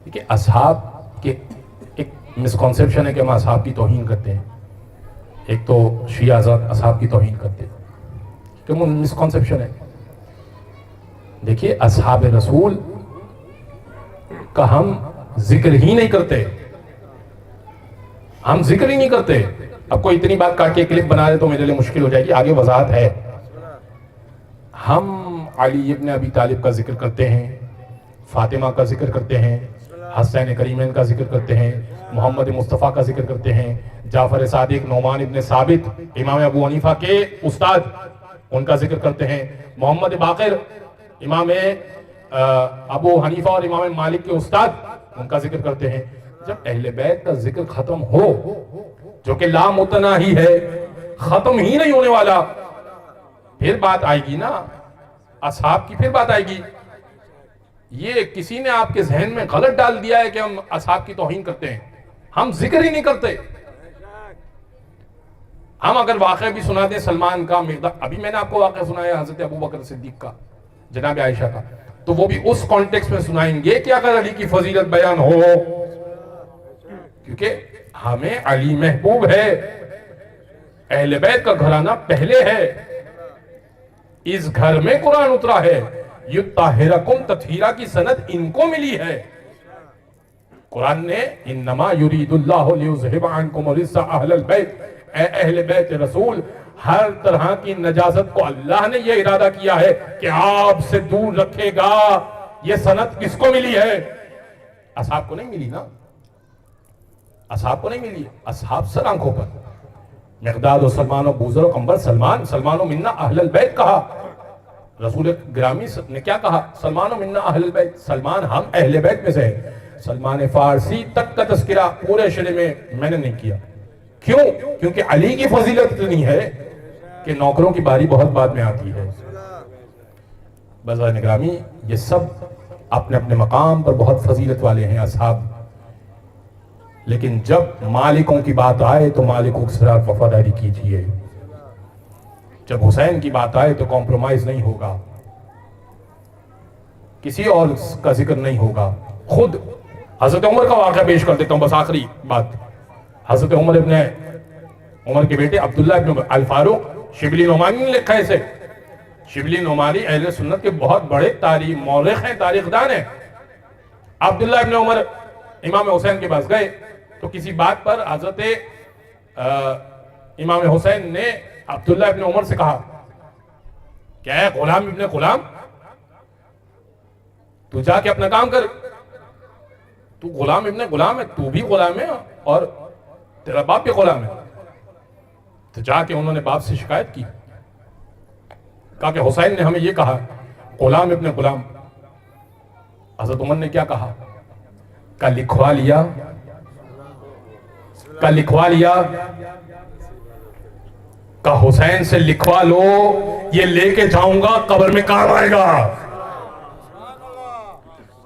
دیکھیے اصحاب کے ایک مسکنسیپشن ہے کہ ہم اصحاب کی توہین کرتے ہیں. ایک تو شیعہ حضرات اصحاب کی توہین کرتے ہیں کہ وہ مسکنسیپشن ہے. دیکھیے اصحاب رسول کا ہم ذکر ہی نہیں کرتے, ہم ذکر ہی نہیں کرتے. اب کوئی اتنی بات کاٹ کے کلپ بنا دے تو میرے لیے مشکل ہو جائے گی, آگے وضاحت ہے. ہم علی ابن ابی طالب کا ذکر کرتے ہیں, فاطمہ کا ذکر کرتے ہیں, حسین کریمین کا ذکر کرتے ہیں, محمد مصطفیٰ کا ذکر کرتے ہیں, جعفر صادق, نعمان ابن ثابت امام ابو حنیفہ کے استاد ان کا ذکر کرتے ہیں, محمد باقر امام ابو حنیفہ اور امام مالک کے استاد ان کا ذکر کرتے ہیں. جب اہل بیت کا ذکر ختم ہو جو کہ لا متناہی ہے, ختم ہی نہیں ہونے والا, پھر بات آئے گی نا اصحاب کی, پھر بات آئے گی. یہ کسی نے آپ کے ذہن میں غلط ڈال دیا ہے کہ ہم اصحاب کی توہین کرتے ہیں, ہم ذکر ہی نہیں کرتے. ہم اگر واقعہ بھی سنا دیں سلمان کا, ابھی میں نے آپ کو واقعہ سنایا حضرت ابو بکر صدیق کا, جناب عائشہ کا, تو وہ بھی اس کانٹیکس میں سنائیں گے کہ اگر علی کی فضیلت بیان ہو, کیونکہ ہمیں علی محبوب ہے, اہل بیت کا گھرانہ پہلے ہے, اس گھر میں قرآن اترا ہے, یطہرکم تطہیرہ کی سند ان کو ملی ہے. قرآن نے انما یرید اللہ لیذہب عنکم الرجس اہل البیت, اے اہل بیت رسول ہر طرح کی نجاست کو اللہ نے یہ ارادہ کیا ہے کہ آپ سے دور رکھے گا. یہ سند کس کو ملی ہے؟ اصحاب کو نہیں ملی نا, اصحاب کو نہیں ملی. اصحاب سر آنکھوں پر, مقداد و سلمان و بوذر و قنبر, سلمان و منا اہل البیت کہا. رسول گرامی نے کیا کہا؟ سلمان و منا اہل البیت, سلمان ہم اہل بیت میں سے ہیں. سلمان فارسی تک کا تذکرہ پورے شرح میں نے نہیں کیا. کیوں؟ کیونکہ علی کی فضیلت اتنی ہے کہ نوکروں کی باری بہت بعد میں آتی ہے. بزرگ گرامی یہ سب اپنے اپنے مقام پر بہت فضیلت والے ہیں اصحاب, لیکن جب مالکوں کی بات آئے تو مالکوں کے ساتھ وفاداری کیجیے. جب حسین کی بات آئے تو کمپرومائز نہیں ہوگا, کسی اور کا ذکر نہیں ہوگا. خود حضرت عمر کا واقعہ پیش کر دیتا ہوں, بس آخری بات. حضرت عمر کے بیٹے عبداللہ ابن الفاروق, شبلی نعمانی نے لکھا ہے اسے. شبلی نعمانی اہل سنت کے بہت بڑے تاریخ مورخ ہیں, تاریخ دان ہیں. عبداللہ ابن عمر امام حسین کے پاس گئے تو کسی بات پر حضرت امام حسین نے عبداللہ ابن عمر سے کہا, کیا ہے غلام ابن غلام, تو جا کے اپنا کام کر, تو غلام ابن غلام ہے, تو بھی غلام ہے اور تیرا باپ بھی غلام ہے. تو جا کے انہوں نے باپ سے شکایت کی, کہا کہ حسین نے ہمیں یہ کہا غلام ابن غلام. حضرت عمر نے کیا کہا؟ کا لکھوا لیا, کا لکھوا لیا, کا حسین سے لکھوا لو, یہ لے کے جاؤں گا قبر میں کام آئے گا.